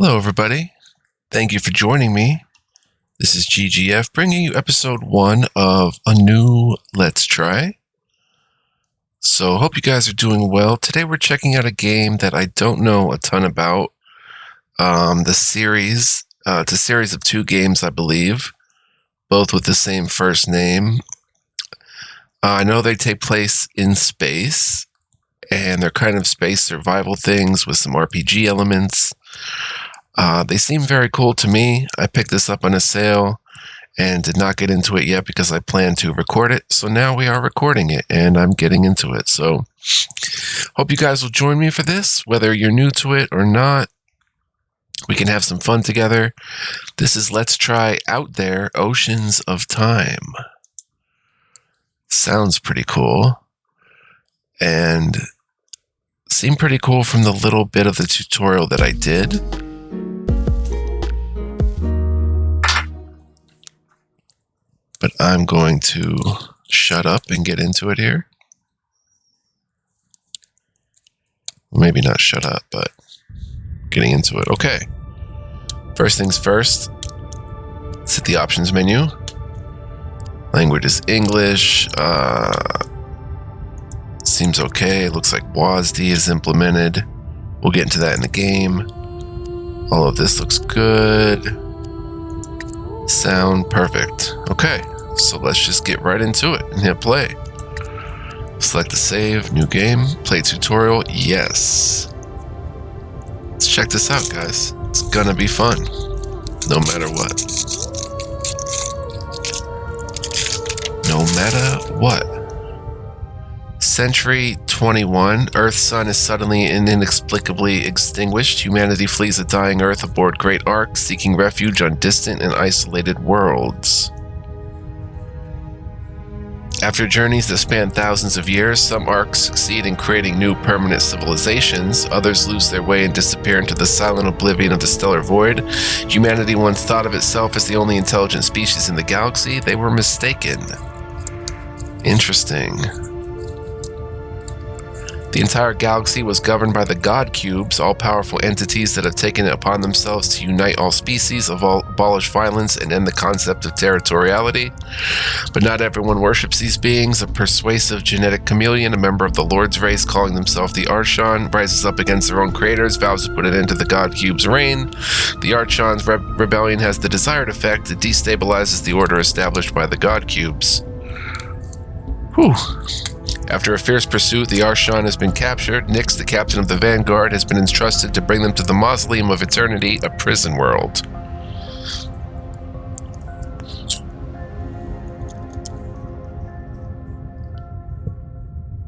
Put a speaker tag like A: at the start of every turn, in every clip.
A: Hello, everybody. Thank you for joining me. This is GGF bringing you episode 1 of a new Let's Try. So, hope you guys are doing well. Today we're checking out a game that I don't know a ton about. The series, it's a series of 2 games, I believe, both with the same first name. I know they take place in space, and they're kind of space survival things with some RPG elements. They seem very cool to me. I picked this up on a sale and did not get into it yet because I plan to record it. So now we are recording it and I'm getting into it. So hope you guys will join me for this, whether you're new to it or not. We can have some fun together. This is Let's Try Out There Oceans of Time. Sounds pretty cool. And seemed pretty cool from the little bit of the tutorial that I did. But I'm going to shut up and get into it here. Maybe not shut up, but getting into it. Okay. First things first, let's hit the options menu. Language is English. Seems okay. Looks like WASD is implemented. We'll get into that in the game. All of this looks good. Sound perfect. Okay, so let's just get right into it and hit play. Select the save, new game, play tutorial, yes. Let's check this out, guys. It's gonna be fun, no matter what. No matter what. Century 21, Earth's sun is suddenly and inexplicably extinguished. Humanity flees a dying Earth aboard Great Ark, seeking refuge on distant and isolated worlds. After journeys that span thousands of years, some arks succeed in creating new permanent civilizations, others lose their way and disappear into the silent oblivion of the stellar void. Humanity once thought of itself as the only intelligent species in the galaxy. They were mistaken. Interesting. The entire galaxy was governed by the God Cubes, all-powerful entities that have taken it upon themselves to unite all species, abolish violence, and end the concept of territoriality. But not everyone worships these beings. A persuasive genetic chameleon, a member of the Lord's race calling themselves the Archon, rises up against their own creators, vows to put an end to the God Cube's reign. The Archon's rebellion has the desired effect. It destabilizes the order established by the God Cubes. Whew. After a fierce pursuit, the Archon has been captured. Nyx, the captain of the Vanguard, has been entrusted to bring them to the Mausoleum of Eternity, a prison world.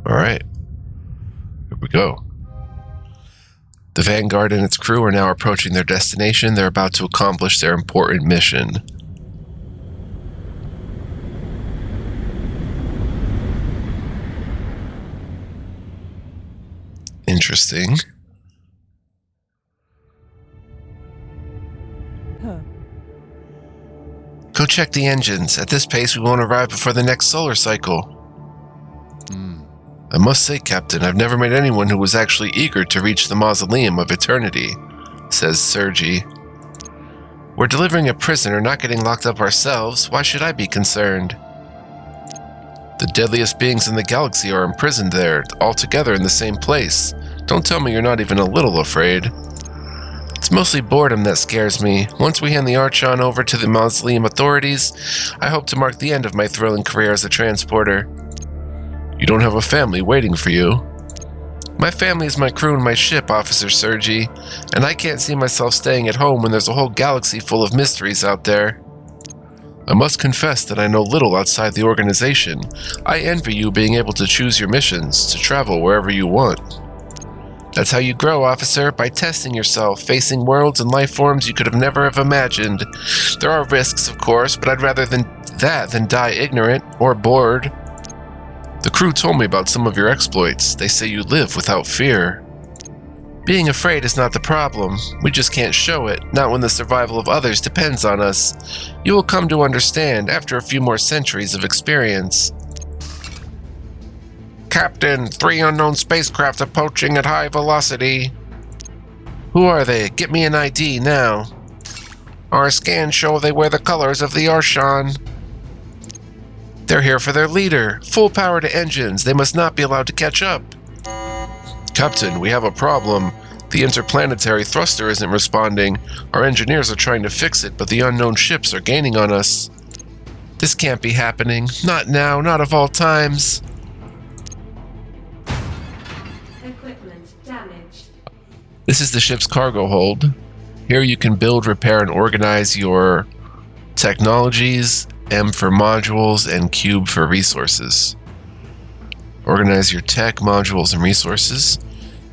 A: Alright. Here we go. The Vanguard and its crew are now approaching their destination. They're about to accomplish their important mission. Interesting. Go check the engines. At this pace, we won't arrive before the next solar cycle. I must say, Captain, I've never met anyone who was actually eager to reach the Mausoleum of Eternity, says Sergi. We're delivering a prisoner, not getting locked up ourselves. Why should I be concerned? The deadliest beings in the galaxy are imprisoned there, all together in the same place. Don't tell me you're not even a little afraid. It's mostly boredom that scares me. Once we hand the Archon over to the Mausoleum authorities, I hope to mark the end of my thrilling career as a transporter. You don't have a family waiting for you. My family is my crew and my ship, Officer Sergi, and I can't see myself staying at home when there's a whole galaxy full of mysteries out there. I must confess that I know little outside the organization. I envy you being able to choose your missions, to travel wherever you want. That's how you grow, officer, by testing yourself, facing worlds and life forms you could have never have imagined. There are risks, of course, but I'd rather than die ignorant or bored. The crew told me about some of your exploits. They say you live without fear. Being afraid is not the problem. We just can't show it, not when the survival of others depends on us. You will come to understand after a few more centuries of experience. Captain, 3 unknown spacecraft approaching at high velocity. Who are they? Get me an ID now. Our scans show they wear the colors of the Arshan. They're here for their leader. Full power to engines. They must not be allowed to catch up. Captain, we have a problem. The interplanetary thruster isn't responding. Our engineers are trying to fix it, but the unknown ships are gaining on us. This can't be happening. Not now, not of all times.
B: Equipment damaged.
A: This is the ship's cargo hold. Here you can build, repair, and organize your technologies, M for modules, and cube for resources. Organize your tech, modules, and resources.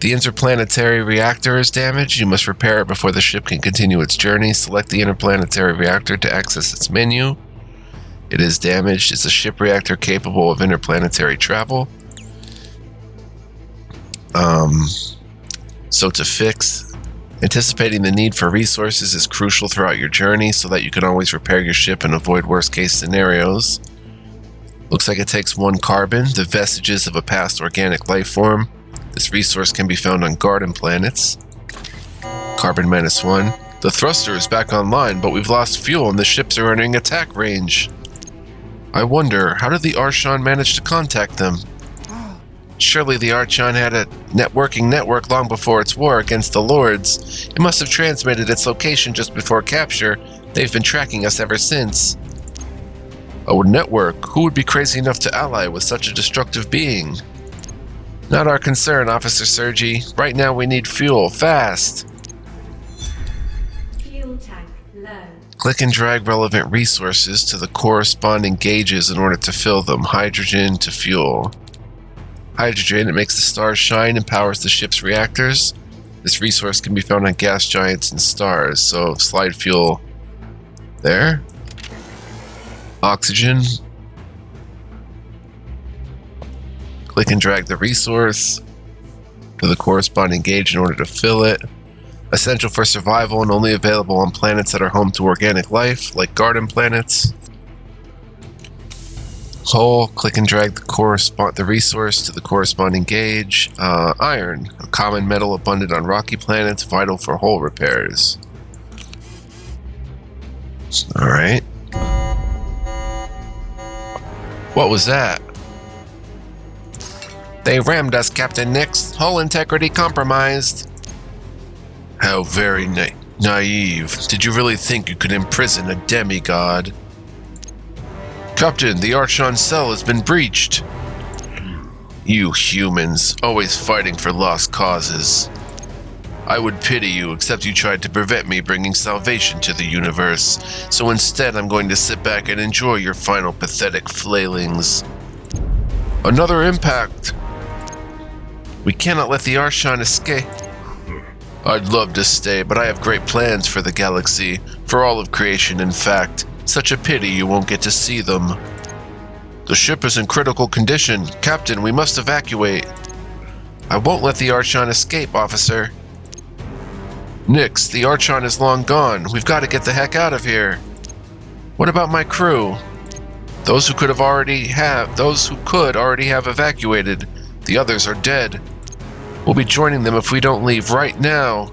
A: The interplanetary reactor is damaged. You must repair it before the ship can continue its journey. Select the interplanetary reactor to access its menu. It is damaged. It's a ship reactor capable of interplanetary travel. So to fix, anticipating the need for resources is crucial throughout your journey so that you can always repair your ship and avoid worst case scenarios. Looks like it takes 1 carbon, the vestiges of a past organic life form. This resource can be found on garden planets. Carbon -1. The thruster is back online, but we've lost fuel and the ships are entering attack range. I wonder, how did the Arshan manage to contact them? Surely the Arshan had a network long before its war against the Lords. It must have transmitted its location just before capture. They've been tracking us ever since. A network? Who would be crazy enough to ally with such a destructive being? Not our concern, Officer Sergi. Right now we need fuel, fast.
B: Fuel tank low.
A: Click and drag relevant resources to the corresponding gauges in order to fill them. Hydrogen to fuel. Hydrogen, it makes the stars shine and powers the ship's reactors. This resource can be found on gas giants and stars, so slide fuel there. Oxygen. Click and drag the resource to the corresponding gauge in order to fill it. Essential for survival and only available on planets that are home to organic life, like garden planets. Hull, click and drag the resource to the corresponding gauge. Iron, a common metal abundant on rocky planets, vital for hull repairs. Alright. What was that? They rammed us, Captain Nix. Hull integrity compromised. How very naive. Did you really think you could imprison a demigod? Captain, the Arshan cell has been breached. You humans, always fighting for lost causes. I would pity you, except you tried to prevent me bringing salvation to the universe. So instead, I'm going to sit back and enjoy your final pathetic flailings. Another impact. We cannot let the Arshan escape. I'd love to stay, but I have great plans for the galaxy, for all of creation, in fact. Such a pity you won't get to see them. The ship is in critical condition. Captain, we must evacuate. I won't let the Arshan escape, officer. Nix, the Arshan is long gone. We've got to get the heck out of here. What about my crew? Those who could already have evacuated. The others are dead. We'll be joining them if we don't leave right now.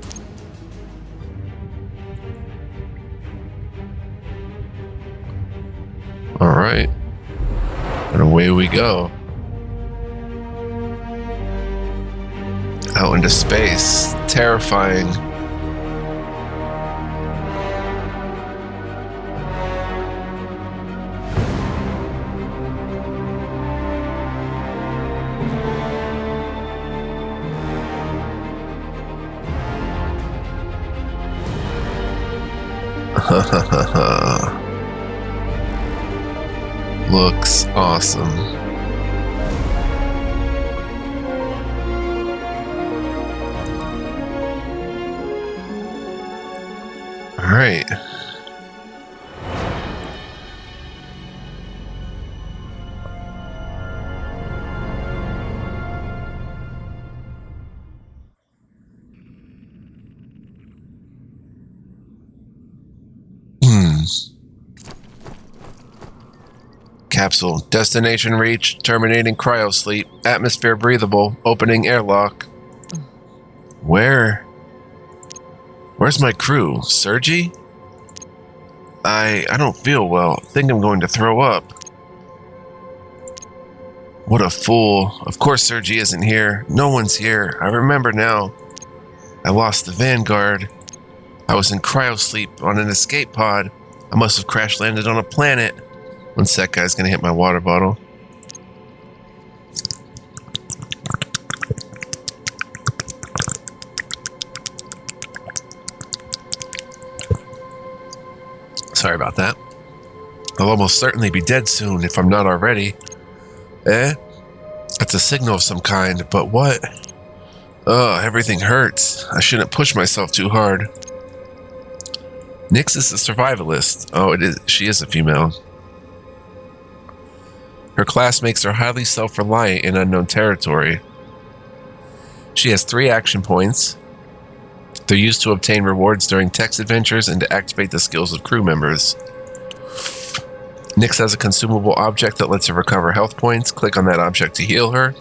A: All right. And away we go. Out into space. Terrifying. Looks awesome. All right. Capsule. Destination reached. Terminating cryosleep. Atmosphere breathable. Opening airlock. Where? Where's my crew? Sergi? I don't feel well. Think I'm going to throw up. What a fool. Of course Sergi isn't here. No one's here. I remember now. I lost the Vanguard. I was in cryosleep on an escape pod. I must have crash landed on a planet. One sec, guys. Gonna hit my water bottle. Sorry about that. I'll almost certainly be dead soon if I'm not already. That's a signal of some kind, but what? Ugh, everything hurts. I shouldn't push myself too hard. Nyx is a survivalist. Oh, it is. She is a female. Her class makes her highly self-reliant in unknown territory. She has 3 action points. They're used to obtain rewards during text adventures and to activate the skills of crew members. Nyx has a consumable object that lets her recover health points. Click on that object to heal her.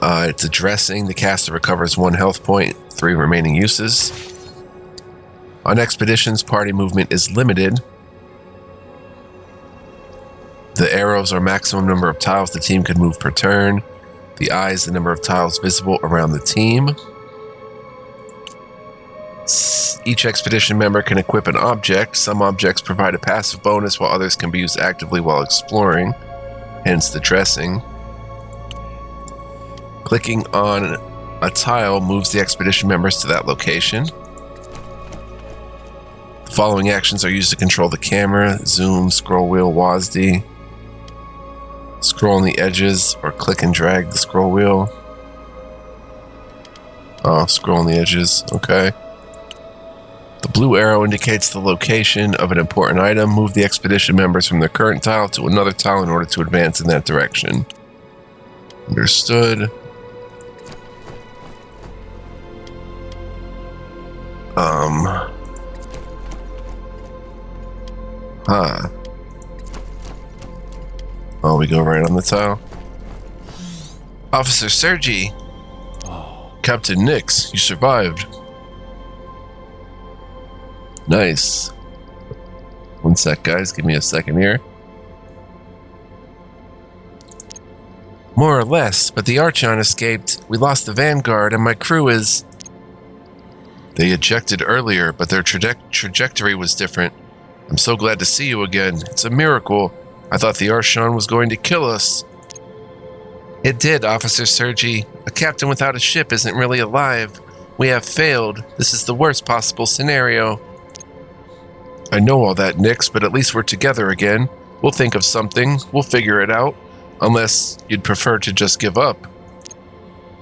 A: It's a dressing. The caster recovers 1 health point, 3 remaining uses. On expeditions, party movement is limited. The arrows are maximum number of tiles the team can move per turn. The eye is the number of tiles visible around the team. Each expedition member can equip an object. Some objects provide a passive bonus, while others can be used actively while exploring, hence the dressing. Clicking on a tile moves the expedition members to that location. The following actions are used to control the camera: zoom, scroll wheel, WASD. Scroll on the edges or click and drag the scroll wheel. Oh, scroll on the edges, okay. The blue arrow indicates the location of an important item. Move the expedition members from their current tile to another tile in order to advance in that direction. Understood. Oh, we go right on the tile. Officer Sergi. Captain Nyx, you survived. Nice. One sec, guys. Give me a second here. More or less, but the Archon escaped. We lost the Vanguard, and my crew is... They ejected earlier, but their trajectory was different. I'm so glad to see you again. It's a miracle. I thought the Archon was going to kill us. It did, Officer Sergi. A captain without a ship isn't really alive. We have failed. This is the worst possible scenario. I know all that, Nyx, but at least we're together again. We'll think of something. We'll figure it out. Unless you'd prefer to just give up.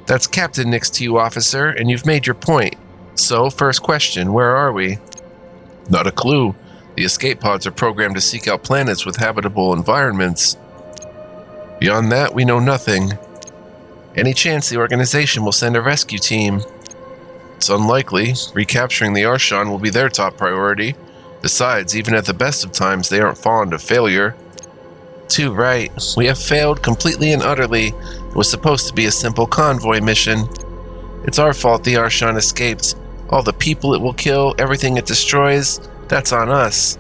A: That's Captain Nyx to you, officer, and you've made your point. So, first question, where are we? Not a clue. The escape pods are programmed to seek out planets with habitable environments. Beyond that, we know nothing. Any chance the organization will send a rescue team? It's unlikely. Recapturing the Archon will be their top priority. Besides, even at the best of times, they aren't fond of failure. Too right. We have failed completely and utterly. It was supposed to be a simple convoy mission. It's our fault the Archon escaped. All the people it will kill, everything it destroys, that's on us.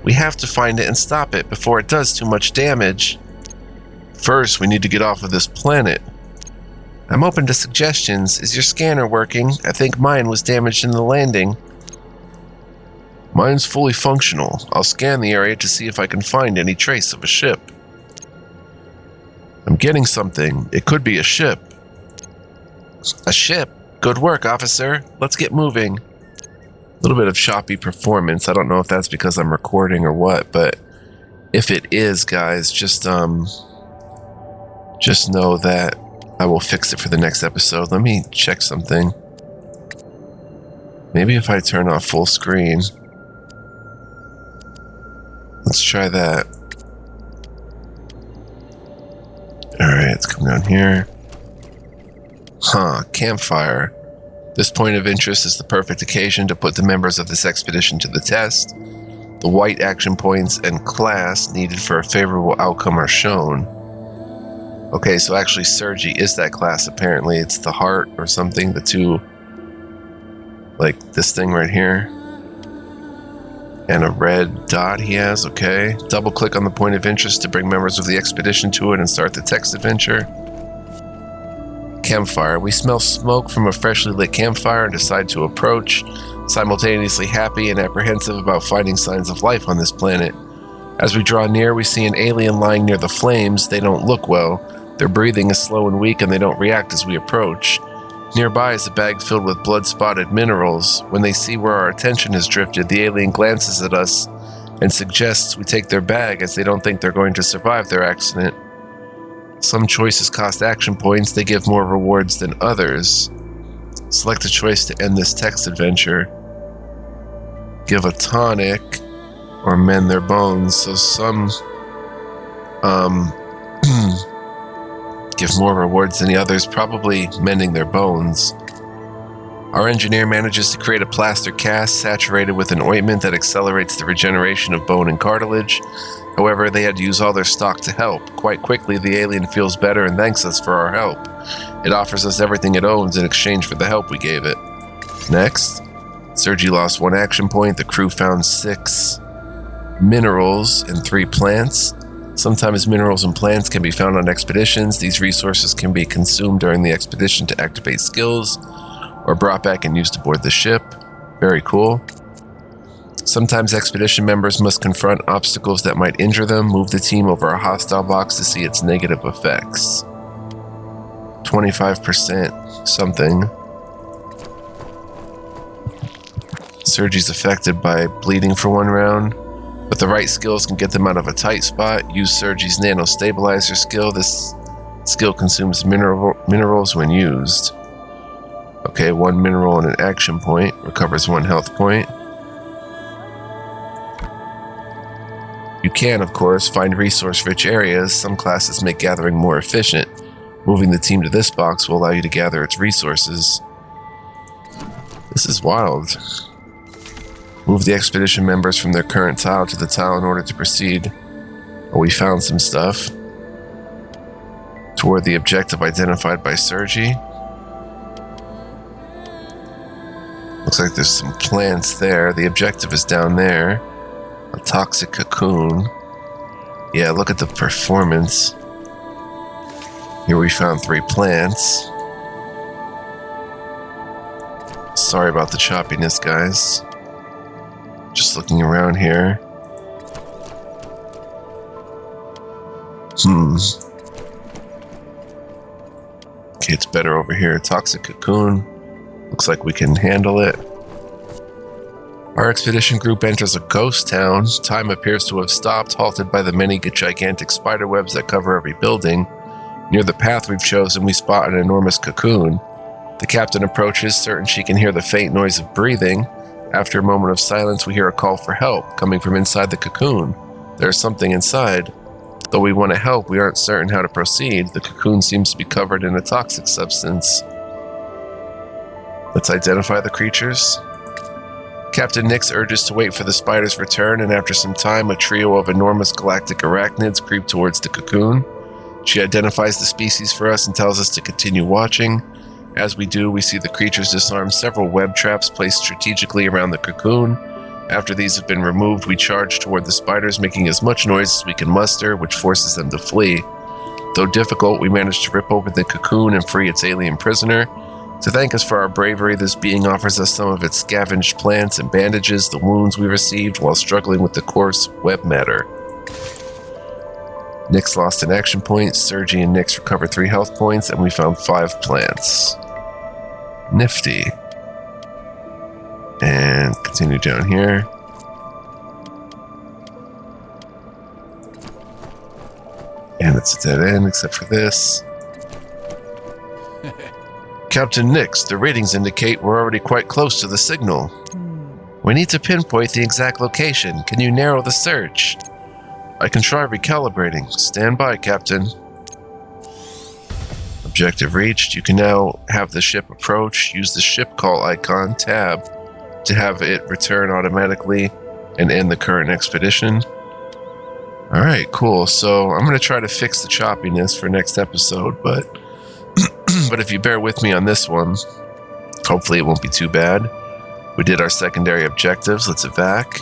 A: We have to find it and stop it before it does too much damage. First, we need to get off of this planet. I'm open to suggestions. Is your scanner working? I think mine was damaged in the landing. Mine's fully functional. I'll scan the area to see if I can find any trace of a ship. I'm getting something. It could be a ship. A ship? Good work, officer. Let's get moving. A little bit of choppy performance. I don't know if that's because I'm recording or what, but if it is, guys, just know that I will fix it for the next episode. Let me check something. Maybe if I turn off full screen. Let's try that. Alright, let's come down here. Campfire. This point of interest is the perfect occasion to put the members of this expedition to the test. The white action points and class needed for a favorable outcome are shown. Okay, so actually Sergi is that class apparently. It's the heart or something, the two Like this thing right here. And a red dot he has, okay. Double click on the point of interest to bring members of the expedition to it and start the text adventure. Campfire. We smell smoke from a freshly lit campfire and decide to approach, simultaneously happy and apprehensive about finding signs of life on this planet. As we draw near, we see an alien lying near the flames. They don't look well. Their breathing is slow and weak and they don't react as we approach. Nearby is a bag filled with blood-spotted minerals. When they see where our attention has drifted, the alien glances at us and suggests we take their bag as they don't think they're going to survive their accident. Some choices cost action points. They give more rewards than others. Select a choice to end this text adventure. Give a tonic or mend their bones. So some give more rewards than the others, probably mending their bones. Our engineer manages to create a plaster cast saturated with an ointment that accelerates the regeneration of bone and cartilage. However, they had to use all their stock to help. Quite quickly, the alien feels better and thanks us for our help. It offers us everything it owns in exchange for the help we gave it. Next, Sergi lost 1 action point. The crew found 6 minerals and 3 plants. Sometimes minerals and plants can be found on expeditions. These resources can be consumed during the expedition to activate skills or brought back and used aboard the ship. Very cool. Sometimes expedition members must confront obstacles that might injure them. Move the team over a hostile box to see its negative effects. 25% something. Sergi's affected by bleeding for 1 round. But the right skills can get them out of a tight spot. Use Sergi's Nano Stabilizer skill. This skill consumes minerals when used. Okay, 1 mineral and an action point. Recovers 1 health point. You can, of course, find resource-rich areas. Some classes make gathering more efficient. Moving the team to this box will allow you to gather its resources. This is wild. Move the expedition members from their current tile to the tile in order to proceed. Oh, we found some stuff. Toward the objective identified by Sergi. Looks like there's some plants there. The objective is down there. A toxic cocoon. Yeah, look at the performance. Here we found 3 plants. Sorry about the choppiness, guys. Just looking around here. Okay, it's better over here. Toxic cocoon. Looks like we can handle it. Our expedition group enters a ghost town. Time appears to have stopped, halted by the many gigantic spider webs that cover every building. Near the path we've chosen, we spot an enormous cocoon. The captain approaches, certain she can hear the faint noise of breathing. After a moment of silence, we hear a call for help coming from inside the cocoon. There's something inside. Though we want to help, we aren't certain how to proceed. The cocoon seems to be covered in a toxic substance. Let's identify the creatures. Captain Nix urges to wait for the spider's return, and after some time, a trio of enormous galactic arachnids creep towards the cocoon. She identifies the species for us and tells us to continue watching. As we do, we see the creatures disarm several web traps placed strategically around the cocoon. After these have been removed, we charge toward the spiders, making as much noise as we can muster, which forces them to flee. Though difficult, we manage to rip open the cocoon and free its alien prisoner. To thank us for our bravery, this being offers us some of its scavenged plants and bandages the wounds we received while struggling with the coarse web matter. Nix lost an action point. Sergi and Nix recovered 3 health points, and we found 5 plants. Nifty. And continue down here. And it's a dead end except for this. Captain Nix, the ratings indicate we're already quite close to the signal. We need to pinpoint the exact location. Can you narrow the search? I can try recalibrating. Stand by, Captain. Objective reached. You can now have the ship approach. Use the ship call icon, tab, to have it return automatically and end the current expedition. Alright, cool. So I'm going to try to fix the choppiness for next episode, but if you bear with me on this one, hopefully it won't be too bad. We did our secondary objectives. Let's evac.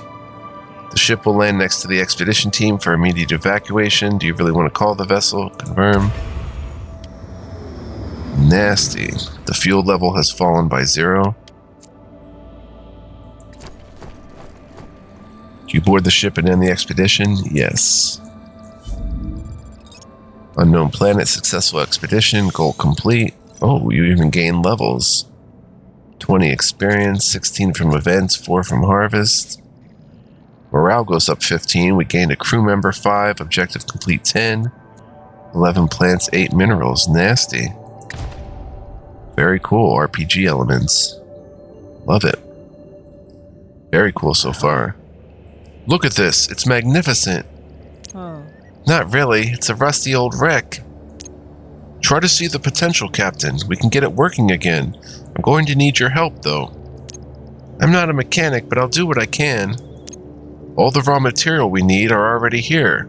A: The ship will land next to the expedition team for immediate evacuation. Do you really want to call the vessel? Confirm. Nasty. The fuel level has fallen by 0. Do you board the ship and end the expedition? Yes. Unknown planet, successful expedition, goal complete. Oh, you even gain levels. 20 experience, 16 from events, 4 from harvest. Morale goes up 15. We gained a crew member 5, objective complete 10. 11 plants, 8 minerals. Nasty. Very cool. RPG elements. Love it. Very cool so far. Look at this. It's magnificent. Not really. It's a rusty old wreck. Try to see the potential, Captain. We can get it working again. I'm going to need your help, though. I'm not a mechanic, but I'll do what I can. All the raw material we need are already here.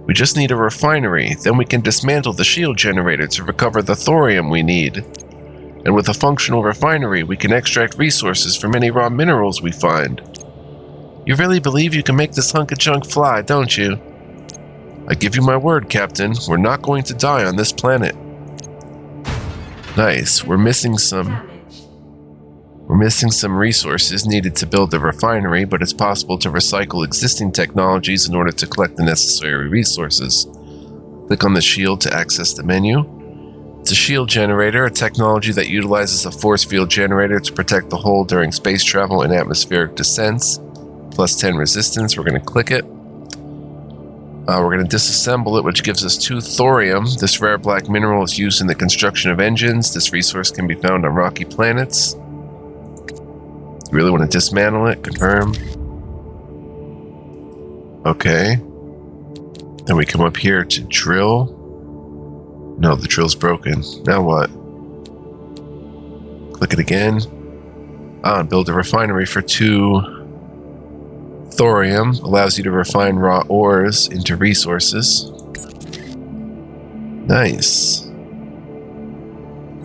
A: We just need a refinery, then we can dismantle the shield generator to recover the thorium we need. And with a functional refinery, we can extract resources from any raw minerals we find. You really believe you can make this hunk of junk fly, don't you? I give you my word, Captain. We're not going to die on this planet. Nice. We're missing some resources needed to build the refinery, but it's possible to recycle existing technologies in order to collect the necessary resources. Click on the shield to access the menu. It's a shield generator, a technology that utilizes a force field generator to protect the hull during space travel and atmospheric descents. Plus 10 resistance. We're going to click it. We're going to disassemble it, which gives us 2 thorium. This rare black mineral is used in the construction of engines. This resource can be found on rocky planets. You really want to dismantle it? Confirm. Okay. Then we come up here to drill. No, the drill's broken. Now what? Click it again. Build a refinery for 2 thorium. Allows you to refine raw ores into resources. Nice.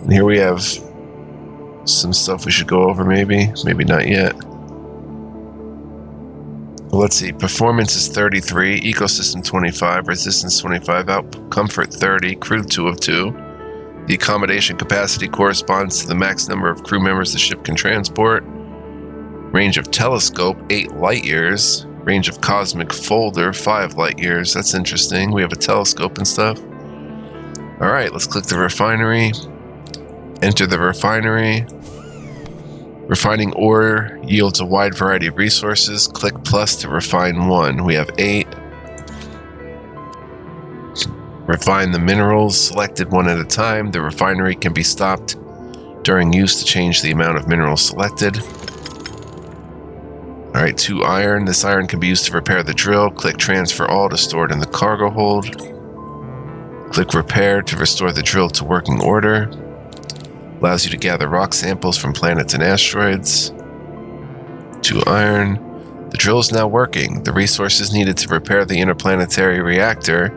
A: And here we have some stuff we should go over, maybe not yet. Well, let's see. Performance is 33, ecosystem 25, resistance 25, out comfort 30, crew 2 of 2. The accommodation capacity corresponds to the max number of crew members the ship can transport. Range of telescope 8 light years. Range of cosmic folder 5 light years. That's interesting. We have a telescope and stuff. All right, let's click the refinery. Enter the refinery. Refining ore yields a wide variety of resources. Click plus to refine 1. We have 8. Refine the minerals, selected one at a time. The refinery can be stopped during use to change the amount of minerals selected. Alright, 2 iron. This iron can be used to repair the drill. Click transfer all to store it in the cargo hold. Click repair to restore the drill to working order. Allows you to gather rock samples from planets and asteroids. 2 iron. The drill is now working. The resources needed to repair the interplanetary reactor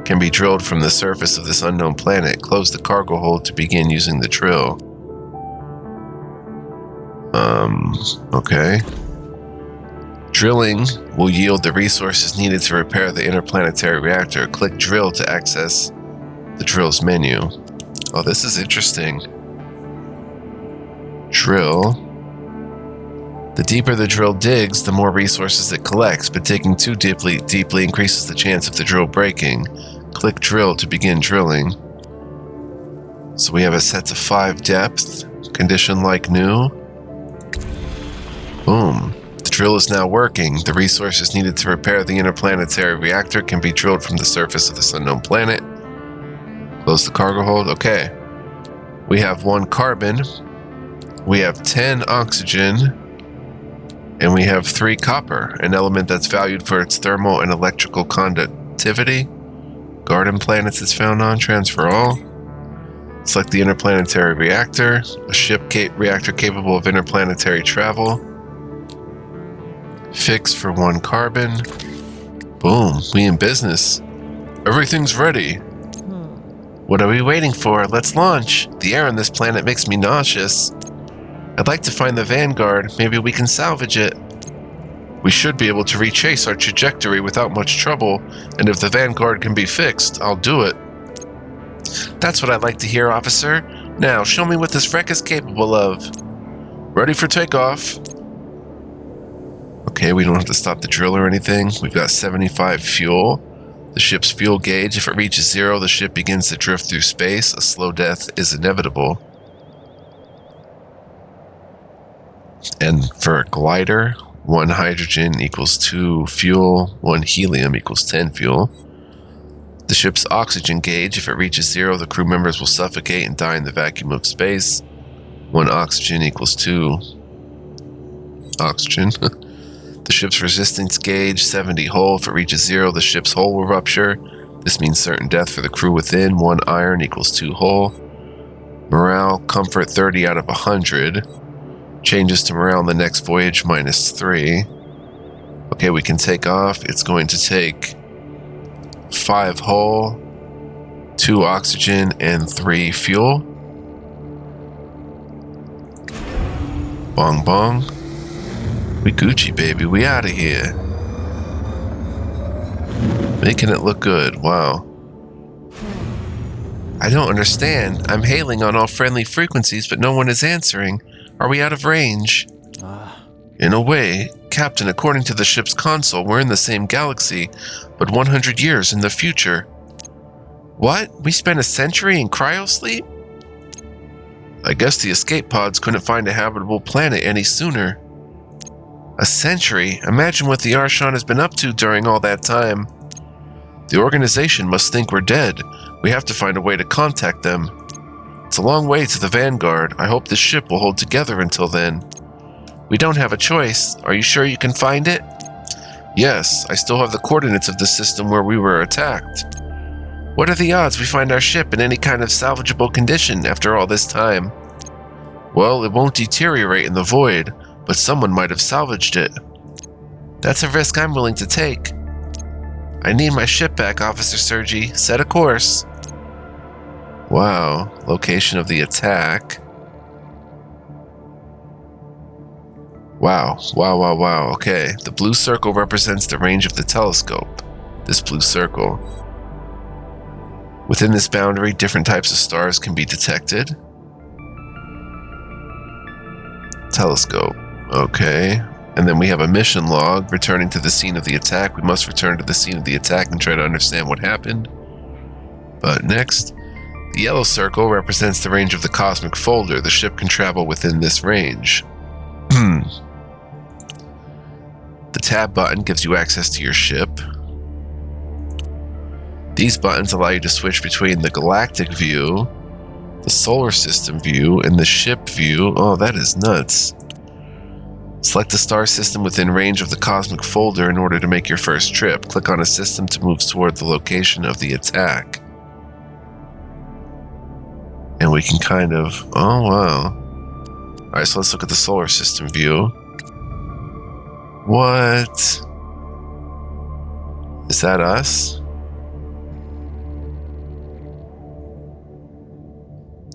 A: can be drilled from the surface of this unknown planet. Close the cargo hold to begin using the drill. Okay. Drilling will yield the resources needed to repair the interplanetary reactor. Click drill to access the drill's menu. Oh, this is interesting. Drill. The deeper the drill digs, the more resources it collects, but digging too deeply increases the chance of the drill breaking. Click drill to begin drilling. So we have it set to 5 depth, condition like new. Boom. The drill is now working. The resources needed to repair the interplanetary reactor can be drilled from the surface of this unknown planet. Close the cargo hold. Okay. We have 1 carbon. We have 10 oxygen. And we have 3 copper, an element that's valued for its thermal and electrical conductivity. Garden planets it's found on. Transfer all. Select the interplanetary reactor. A ship reactor capable of interplanetary travel. Fix for 1 carbon. Boom, we in business. Everything's ready. What are we waiting for? Let's launch. The air on this planet makes me nauseous. I'd like to find the Vanguard. Maybe we can salvage it. We should be able to retrace our trajectory without much trouble, and if the Vanguard can be fixed, I'll do it. That's what I'd like to hear, officer. Now, show me what this wreck is capable of. Ready for takeoff. Okay, we don't have to stop the drill or anything. We've got 75 fuel. The ship's fuel gauge, if it reaches 0, the ship begins to drift through space. A slow death is inevitable. And for a glider, 1 hydrogen equals 2 fuel, 1 helium equals 10 fuel. The ship's oxygen gauge, if it reaches 0, the crew members will suffocate and die in the vacuum of space. 1 oxygen equals 2 oxygen. The ship's resistance gauge, 70 hull. If it reaches 0, the ship's hull will rupture. This means certain death for the crew within. 1 iron equals 2 hull. Morale, comfort 30 out of 100. Changes to morale on the next voyage, -3. Okay, we can take off. It's going to take 5 hull, 2 oxygen, and 3 fuel. Bong bong. We Gucci, baby. We out of here. Making it look good. Wow. I don't understand. I'm hailing on all friendly frequencies, but no one is answering. Are we out of range? In a way, Captain, according to the ship's console, we're in the same galaxy, but 100 years in the future. What? We spent a century in cryosleep? I guess the escape pods couldn't find a habitable planet any sooner. A century? Imagine what the Arshan has been up to during all that time. The organization must think we're dead. We have to find a way to contact them. It's a long way to the Vanguard. I hope this ship will hold together until then. We don't have a choice. Are you sure you can find it? Yes, I still have the coordinates of the system where we were attacked. What are the odds we find our ship in any kind of salvageable condition after all this time? Well, it won't deteriorate in the void, but someone might have salvaged it. That's a risk I'm willing to take. I need my ship back, Officer Sergi. Set a course. Wow. Location of the attack. Wow. Wow. Okay. The blue circle represents the range of the telescope. This blue circle. Within this boundary, different types of stars can be detected. Telescope. Okay. And then we have a mission log. Returning to the scene of the attack. We must return to the scene of the attack and try to understand what happened. But next, the yellow circle represents the range of the cosmic folder. The ship can travel within this range. The tab button gives you access to your ship. These buttons allow you to switch between the galactic view, the solar system view, and the ship view. Oh, that is nuts. Select a star system within range of the cosmic folder in order to make your first trip. Click on a system to move toward the location of the attack. And we can kind of... Oh, wow. Alright, so let's look at the solar system view. What? Is that us?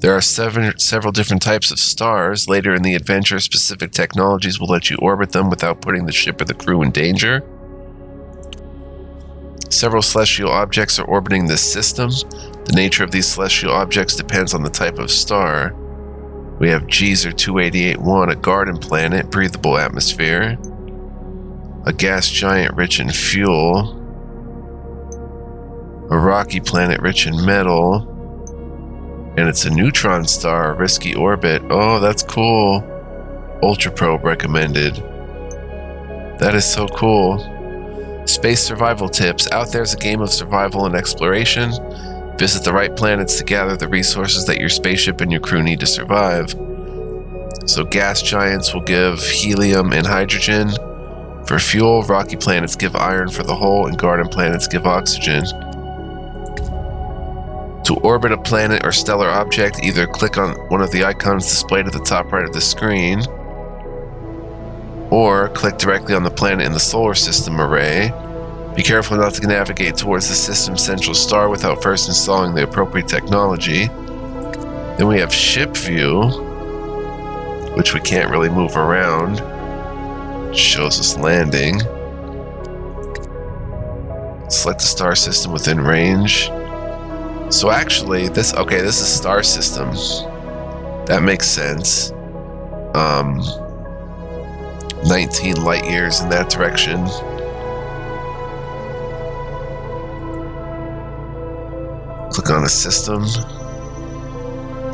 A: There are several different types of stars. Later in the adventure, specific technologies will let you orbit them without putting the ship or the crew in danger. Several celestial objects are orbiting this system. The nature of these celestial objects depends on the type of star. We have Geezer 288-1, a garden planet, breathable atmosphere. A gas giant rich in fuel. A rocky planet rich in metal. And it's a neutron star, risky orbit. Oh, that's cool. Ultra probe recommended. That is so cool. Space survival tips. Out there's a game of survival and exploration. Visit the right planets to gather the resources that your spaceship and your crew need to survive. So gas giants will give helium and hydrogen. For fuel, rocky planets give iron for the hull, and garden planets give oxygen. To orbit a planet or stellar object, either click on one of the icons displayed at the top right of the screen, or click directly on the planet in the solar system array. Be careful not to navigate towards the system's central star without first installing the appropriate technology. Then we have ship view. which we can't really move around. Shows us landing. Select the star system within range. So actually, this is star system. That makes sense. 19 light years in that direction. Click on a system.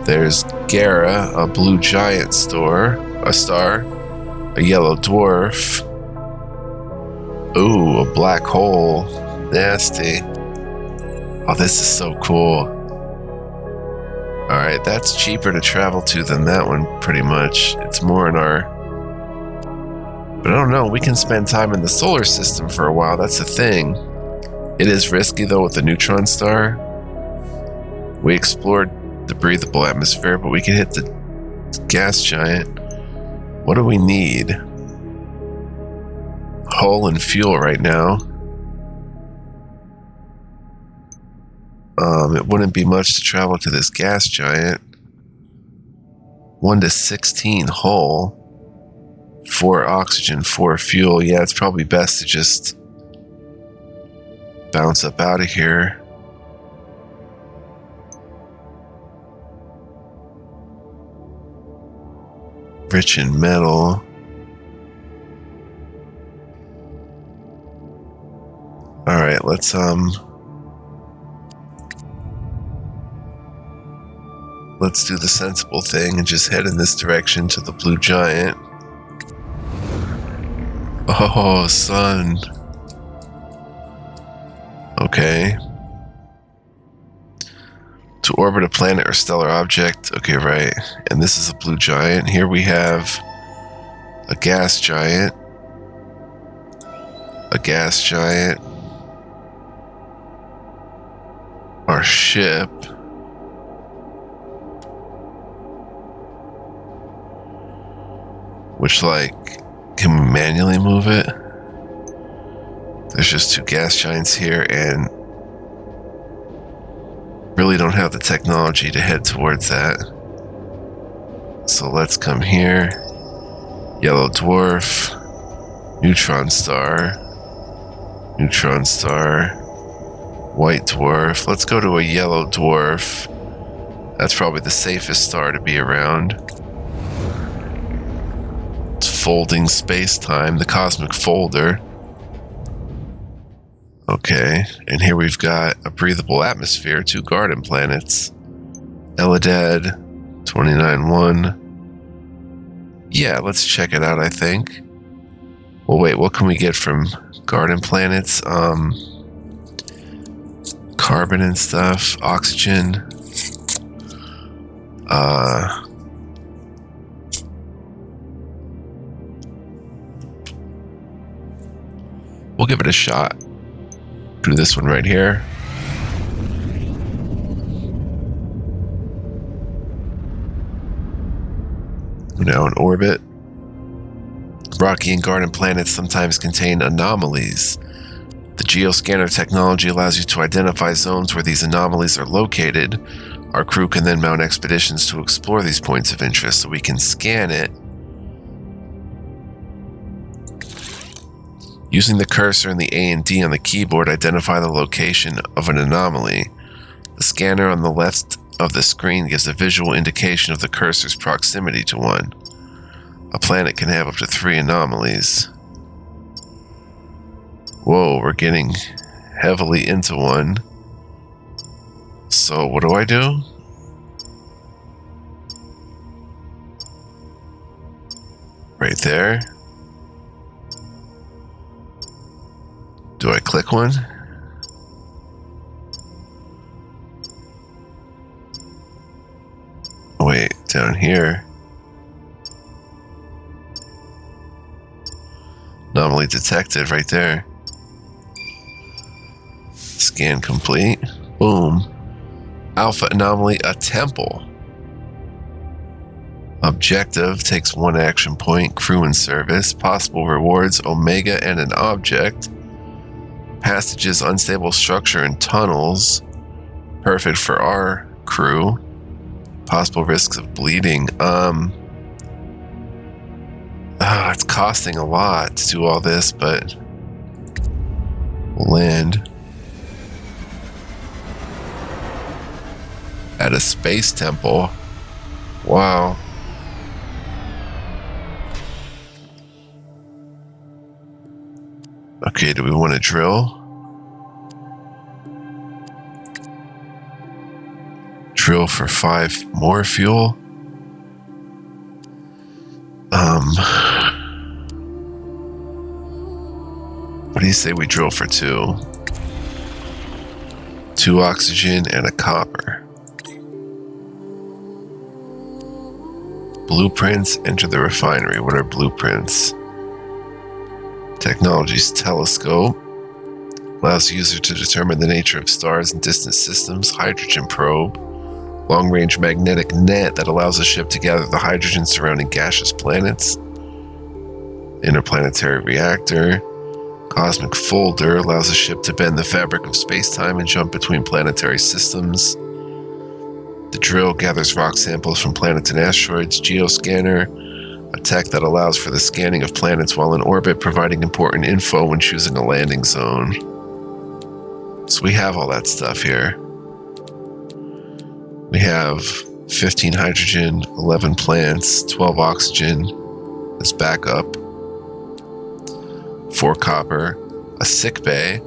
A: There's Gara, a blue giant star, a yellow dwarf. Ooh, a black hole. Nasty. Oh, this is so cool. Alright, that's cheaper to travel to than that one, pretty much. It's more in our... But I don't know, we can spend time in the solar system for a while, that's the thing. It is risky, though, with the neutron star. We explored the breathable atmosphere, but we can hit the gas giant. What do we need? Hull and fuel right now. It wouldn't be much to travel to this gas giant. 1 to 16 hull. 4 oxygen, 4 fuel. Yeah, it's probably best to just bounce up out of here. Rich in metal. Alright, let's do the sensible thing and just head in this direction to the blue giant. Oh, sun. Okay. To orbit a planet or stellar object. Okay, right. And this is a blue giant. Here we have a gas giant. A gas giant. Our ship. Which, like, can we manually move it? There's just 2 gas giants here, and really don't have the technology to head towards that. So let's come here. Yellow dwarf. Neutron star. Neutron star. White dwarf. Let's go to a yellow dwarf. That's probably the safest star to be around. Folding space-time, the cosmic folder. Okay, and here we've got a breathable atmosphere, 2 garden planets. Eladad, 29-1. Yeah, let's check it out, I think. Well, wait, what can we get from garden planets? Carbon and stuff, oxygen. We'll give it a shot. Do this one right here. We're now in orbit. Rocky and garden planets sometimes contain anomalies. The geoscanner technology allows you to identify zones where these anomalies are located. Our crew can then mount expeditions to explore these points of interest so we can scan it. Using the cursor and the A and D on the keyboard, identify the location of an anomaly. The scanner on the left of the screen gives a visual indication of the cursor's proximity to one. A planet can have up to 3 anomalies. Whoa, we're getting heavily into one. So what do I do? Right there. Do I click one? Wait, down here. Anomaly detected right there. Scan complete. Boom. Alpha anomaly, a temple. Objective takes 1 action point. Crew in service. Possible rewards, Omega and an object. Passages, unstable structure, and tunnels. Perfect for our crew. Possible risks of bleeding. It's costing a lot to do all this, but we'll land at a space temple. Wow. Okay, do we want to drill? Drill for 5 more fuel? What do you say we drill for 2? 2 oxygen and a copper. Blueprints, enter the refinery. What are blueprints? Technology's telescope. Allows the user to determine the nature of stars and distant systems. Hydrogen probe. Long-range magnetic net that allows a ship to gather the hydrogen surrounding gaseous planets. Interplanetary reactor. Cosmic folder allows a ship to bend the fabric of space-time and jump between planetary systems. The drill gathers rock samples from planets and asteroids. Geoscanner, a tech that allows for the scanning of planets while in orbit, providing important info when choosing a landing zone. So we have all that stuff here. We have 15 hydrogen, 11 plants, 12 oxygen as backup, 4 copper, a sick bay,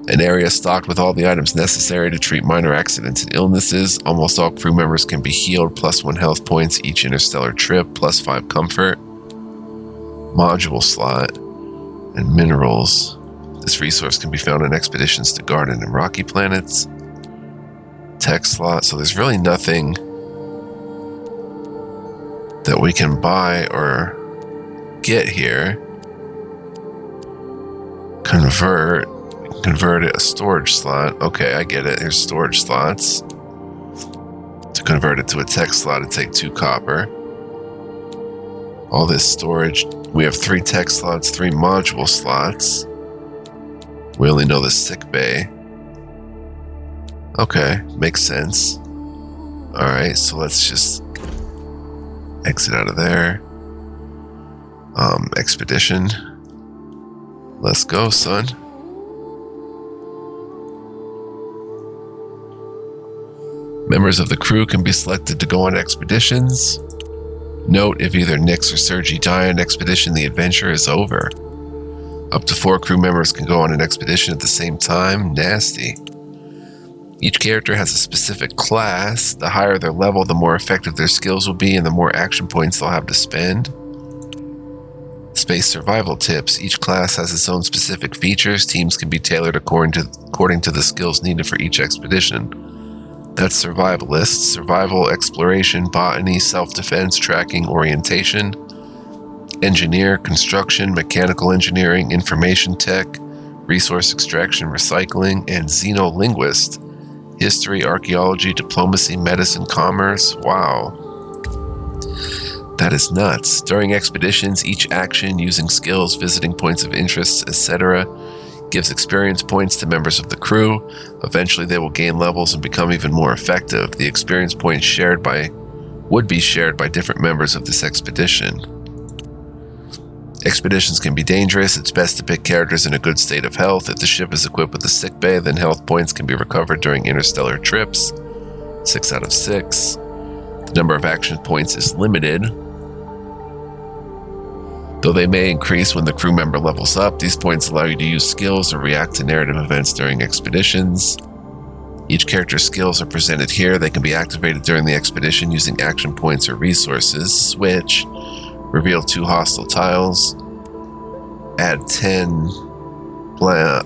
A: an area stocked with all the items necessary to treat minor accidents and illnesses. Almost all crew members can be healed, +1 health points each interstellar trip, +5 comfort. Module slot and minerals. This resource can be found on expeditions to garden and rocky planets. Tech slot. So there's really nothing that we can buy or get here. Convert it, a storage slot. Okay, I get it. Here's storage slots. To convert it to a tech slot, it'd take 2 copper. All this storage. We have 3 tech slots, 3 module slots. We only know the sick bay. Okay, makes sense. Alright, so let's just exit out of there. Expedition. Let's go, son. Members of the crew can be selected to go on expeditions. Note, if either Nix or Sergi die on an expedition, the adventure is over. Up to 4 crew members can go on an expedition at the same time. Nasty. Each character has a specific class. The higher their level, the more effective their skills will be and the more action points they'll have to spend. Space survival tips. Each class has its own specific features. Teams can be tailored according to the skills needed for each expedition. That's survivalist, survival, exploration, botany, self-defense, tracking, orientation, engineer, construction, mechanical engineering, information tech, resource extraction, recycling, and xenolinguist, history, archaeology, diplomacy, medicine, commerce. Wow. That is nuts. During expeditions, each action using skills, visiting points of interest, etc., gives experience points to members of the crew. Eventually, they will gain levels and become even more effective. The experience points would be shared by different members of this expedition. Expeditions can be dangerous. It's best to pick characters in a good state of health. If the ship is equipped with a sick bay, then health points can be recovered during interstellar trips. 6 out of 6. The number of action points is limited, though they may increase when the crew member levels up. These points allow you to use skills or react to narrative events during expeditions. Each character's skills are presented here. They can be activated during the expedition using action points or resources. Switch. Reveal 2 hostile tiles. Add 10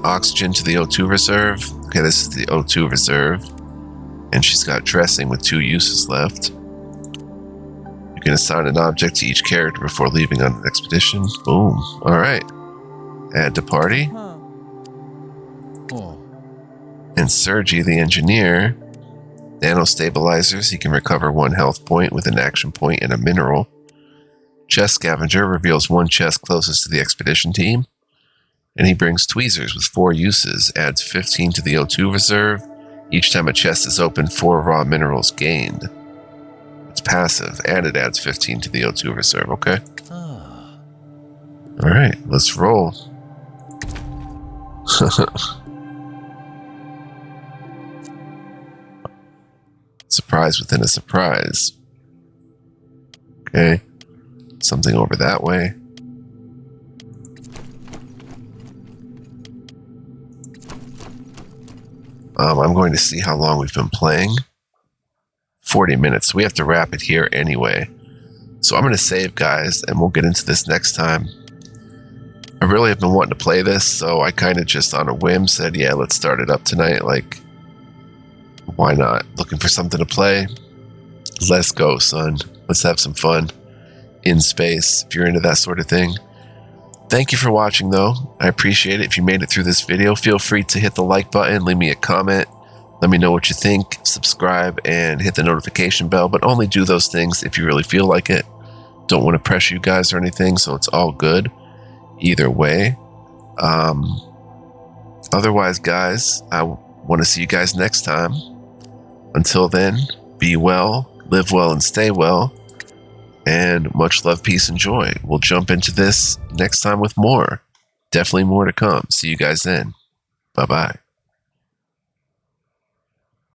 A: oxygen to the O2 reserve. Okay, this is the O2 reserve. And she's got dressing with 2 uses left. You can assign an object to each character before leaving on an expedition. Boom. Alright. Add to party. And Sergi, the engineer. Nano stabilizers. He can recover 1 health point with an action point and a mineral. Chest scavenger reveals 1 chest closest to the expedition team. And he brings tweezers with 4 uses. Adds 15 to the O2 reserve. Each time a chest is opened, 4 raw minerals gained. It's passive, and it adds 15 to the O2 reserve, okay? Alright, let's roll. Surprise within a surprise. Okay. Something over that way. I'm going to see how long we've been playing. 40 minutes. We have to wrap it here anyway. So I'm going to save, guys, and we'll get into this next time. I really have been wanting to play this, so I kind of just on a whim said, yeah, let's start it up tonight. Like, why not? Looking for something to play? Let's go, son. Let's have some fun in space, if you're into that sort of thing. Thank you for watching, though. I appreciate it. If you made it through this video, feel free to hit the like button, leave me a comment, let me know what you think, subscribe, and hit the notification bell, but only do those things if you really feel like it. Don't want to pressure you guys or anything, so it's all good either way. Otherwise, guys, I want to see you guys next time. Until then, be well, live well, and stay well. And much love, peace, and joy. We'll jump into this next time with more. Definitely more to come. See you guys then. Bye-bye.